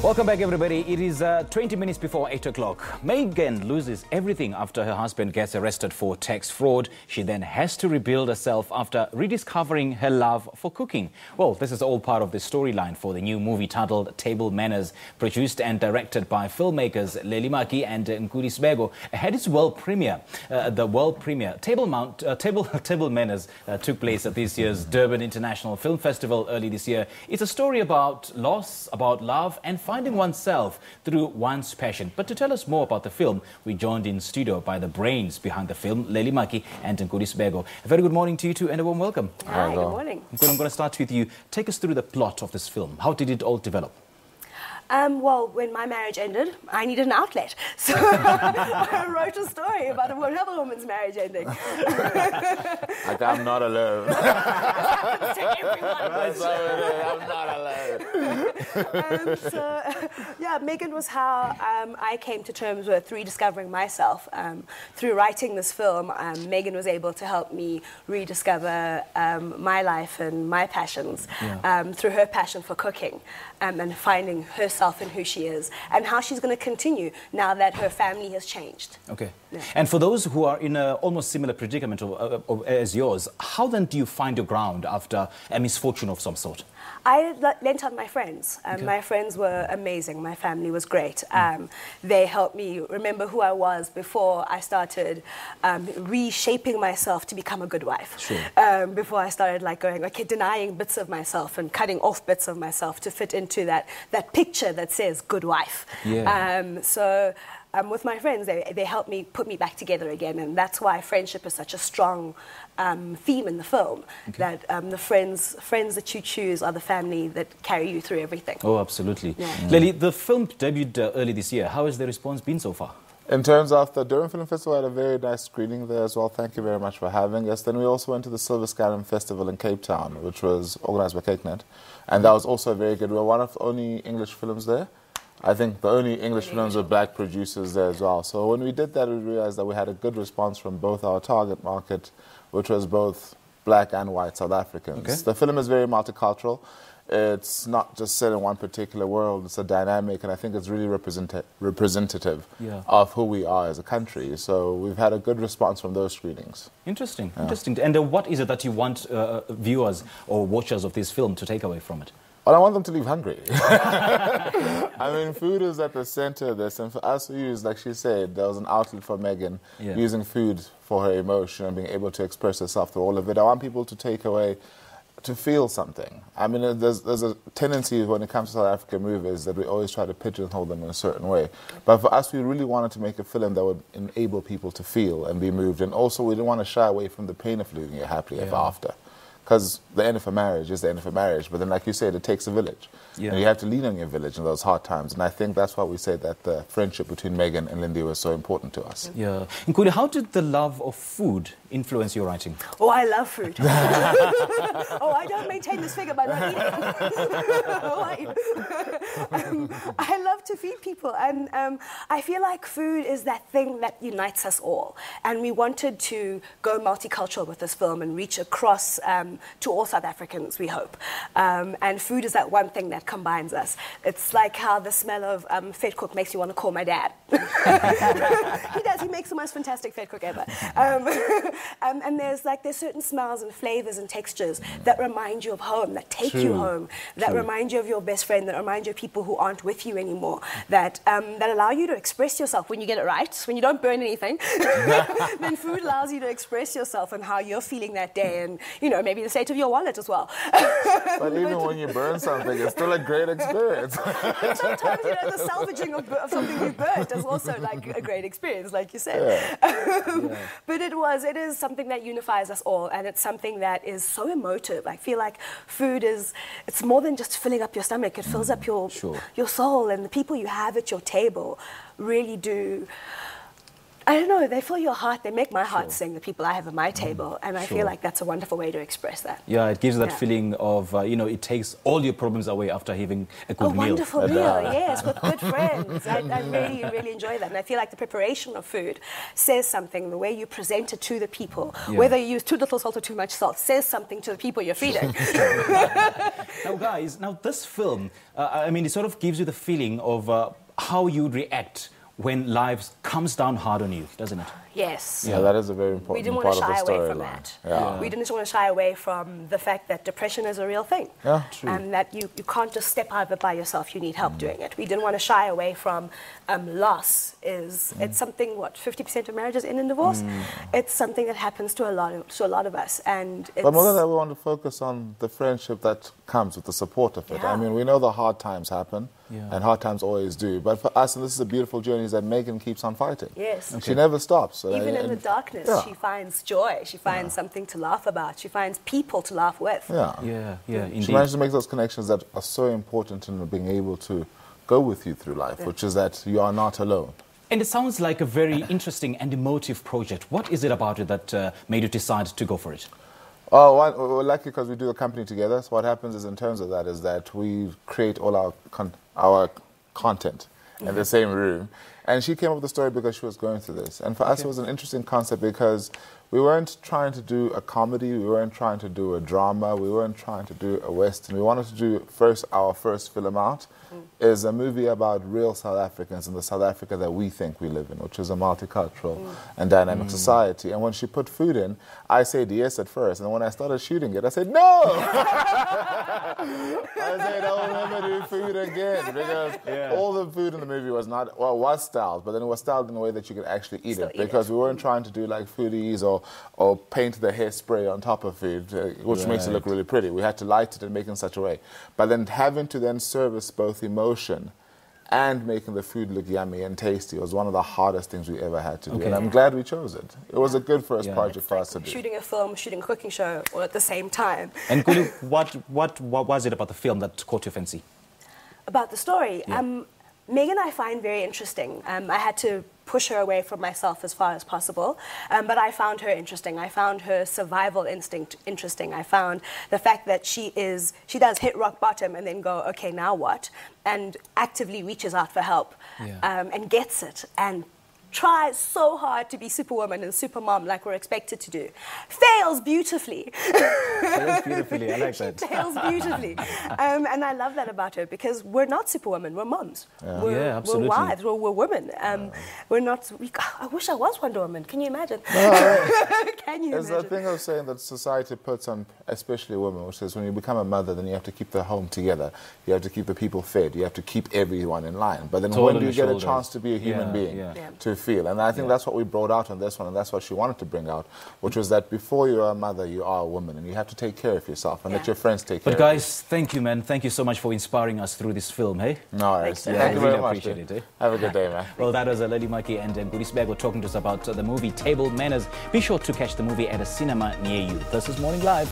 Welcome back, everybody. It is 20 minutes before 8 o'clock. Megan loses everything after her husband gets arrested for tax fraud. She then has to rebuild herself after rediscovering her love for cooking. Well, this is all part of the storyline for the new movie titled Table Manners, produced and directed by filmmakers Leli, Maki and Nkuli Sibeko. Had its world premiere. Table Manners took place at this year's Durban International Film Festival early this year. It's a story about loss, about love and finding oneself through one's passion. But to tell us more about the film, we joined in studio by the brains behind the film, Leli, Maki and Nkuli Sibeko. A very good morning to you two and a warm welcome. Hi, good morning. Nkuli, I'm going to start with you. Take us through the plot of this film. How did it all develop? Well, when my marriage ended, I needed an outlet. So I wrote a story about another woman's marriage ending. Like, I'm not alone. I'm not alone. Yeah, Megan was how I came to terms with rediscovering myself. Through writing this film, Megan was able to help me rediscover my life and my passions through her passion for cooking and finding herself and who she is and how she's going to continue now that her family has changed. Okay. Yeah. And for those who are in a almost similar predicament as yours, how then do you find your ground after a misfortune of some sort? I lent on my friends. My friends were amazing. My family was great. They helped me remember who I was before I started reshaping myself to become a good wife. Sure. Before I started going, okay, denying bits of myself and cutting off bits of myself to fit into that picture that says good wife. Yeah. With my friends, they helped me put me back together again, and that's why friendship is such a strong theme in the film. Okay. That the friends that you choose are the family that carry you through everything. Oh, absolutely. Yeah. Leli, the film debuted early this year. How has the response been so far? In terms of the Durban Film Festival, I had a very nice screening there as well. Thank you very much for having us. Then we also went to the Silver Scallon Festival in Cape Town, which was organised by CakeNet, and that was also very good. We were one of the only English films there. I think the only English films with black producers there as well. So when we did that, we realized that we had a good response from both our target market, which was both black and white South Africans. Okay. The film is very multicultural. It's not just set in one particular world. It's a dynamic, and I think it's really representative of who we are as a country. So we've had a good response from those screenings. Interesting, interesting. And what is it that you want viewers or watchers of this film to take away from it? Well, I want them to leave hungry. I mean, food is at the center of this, and for us, we use, like she said, there was an outlet for Megan, using food for her emotion and being able to express herself through all of it. I want people to take away, to feel something. I mean, there's a tendency when it comes to South African movies that we always try to pigeonhole them in a certain way. But for us, we really wanted to make a film that would enable people to feel and be moved, and also we didn't want to shy away from the pain of living it happily ever after. Because the end of a marriage is the end of a marriage, but then, like you said, it takes a village. Yeah. And you have to lean on your village in those hard times. And I think that's why we say that the friendship between Megan and Lindy was so important to us. Yeah. Nkuli, how did the love of food influence your writing? Oh, I love food. Oh, I don't maintain this figure by not eating. I love to feed people. And I feel like food is that thing that unites us all. And we wanted to go multicultural with this film and reach across to all South Africans, we hope. And food is that one thing that combines us. It's like how the smell of vet cook makes you want to call my dad. He does. He makes the most fantastic vet cook ever. And there's certain smells and flavors and textures that remind you of home, that take you home, that remind you of your best friend, that remind you of people who aren't with you anymore, that allow you to express yourself when you get it right, when you don't burn anything. Then food allows you to express yourself and how you're feeling that day, and maybe the state of your wallet as well. But even when you burn something, it's still a great experience. Sometimes, the salvaging of something you burnt is also a great experience, like you said. But it is something that unifies us all, and it's something that is so emotive. I feel like food it's more than just filling up your stomach. It fills up your soul, and the people you have at your table really do I don't know, they fill your heart, they make my heart sing, the people I have at my table, and I Sure. feel like that's a wonderful way to express that. Yeah, it gives that Yeah. feeling of, it takes all your problems away after having a good A meal. wonderful meal, yes, with good friends. I really, really enjoy that. And I feel like the preparation of food says something. The way you present it to the people, Yeah. whether you use too little salt or too much salt, says something to the people you're feeding. Now, guys, this film, it sort of gives you the feeling of how you react when life comes down hard on you, doesn't it? Yes. Yeah, that is a very We important didn't part want to of the shy away from storyline. that. Yeah. We didn't want to shy away from the fact that depression is a real thing. Yeah, true. And that you can't just step out of it by yourself. You need help doing it. We didn't want to shy away from loss. It's something, 50% of marriages end in divorce? It's something that happens to a lot of us. And it's, But more than that, we want to focus on the friendship that comes with the support of it. Yeah. I mean, we know the hard times happen, Yeah. and hard times always do. But for us, and this is a beautiful journey, is that Megan keeps on fighting. Yes. She never stops. Even in the And- darkness, yeah. she finds joy. She finds something to laugh about. She finds people to laugh with. Yeah. Yeah, indeed. She managed to make those connections that are so important in being able to go with you through life, which is that you are not alone. And it sounds like a very interesting and emotive project. What is it about it that made you decide to go for it? Oh, we're lucky because we do the company together. So what happens is, in terms of that, is that we create all our content in the same room. And she came up with the story because she was going through this. And for us, it was an interesting concept because we weren't trying to do a comedy, we weren't trying to do a drama, we weren't trying to do a Western. We wanted to do our first film out is a movie about real South Africans and the South Africa that we think we live in, which is a multicultural and dynamic society. And when she put food in, I said yes at first. And when I started shooting it, I said no! I said, I'll never do food again, because all the food in the movie was was styled, but then it was styled in a way that you could actually eat Still it, eat because it. we weren't trying to do like foodies or paint the hairspray on top of food, which makes it look really pretty. We had to light it and make it in such a way. But then having to then service both emotion and making the food look yummy and tasty was one of the hardest things we ever had to do. Okay. And I'm glad we chose it. It was a good first Yeah. project for us to do. Shooting a film, shooting a cooking show, all at the same time. And Nkuli, what was it about the film that caught your fancy? About the story, Yeah. Megan I find very interesting. I had to push her away from myself as far as possible, but I found her interesting. I found her survival instinct interesting. I found the fact that she does hit rock bottom and then go, okay, now what? And actively reaches out for help and gets it and tries so hard to be superwoman and supermom like we're expected to do. Fails beautifully. Yes, beautifully, I like that. Fails beautifully. And I love that about her because we're not superwomen, we're moms. Yeah, absolutely. We're wives, we're women. We're not, I wish I was Wonder Woman, can you imagine? Can you There's that imagine? thing of saying that society puts on, especially women, which is when you become a mother, then you have to keep the home together. You have to keep the people fed. You have to keep everyone in line. But then Toll when on do you your get a shoulders. chance to be a human Yeah, being, yeah. Yeah. to feel? And I think that's what we brought out on this one, and that's what she wanted to bring out, which was that before you're a mother, you are a woman, and you have to take care of yourself and let Yeah. your friends take care But of you. guys, thank you, man. Thank you so much for inspiring us through this film, hey? No worries. Thanks. Thank you really very much. appreciate dude. it, Have a good day, man. Well, that was Leli, Maki and Nkuli Sibeko talking to us about the movie Table Manners. Be sure to catch the movie at a cinema near you. This is Morning Live.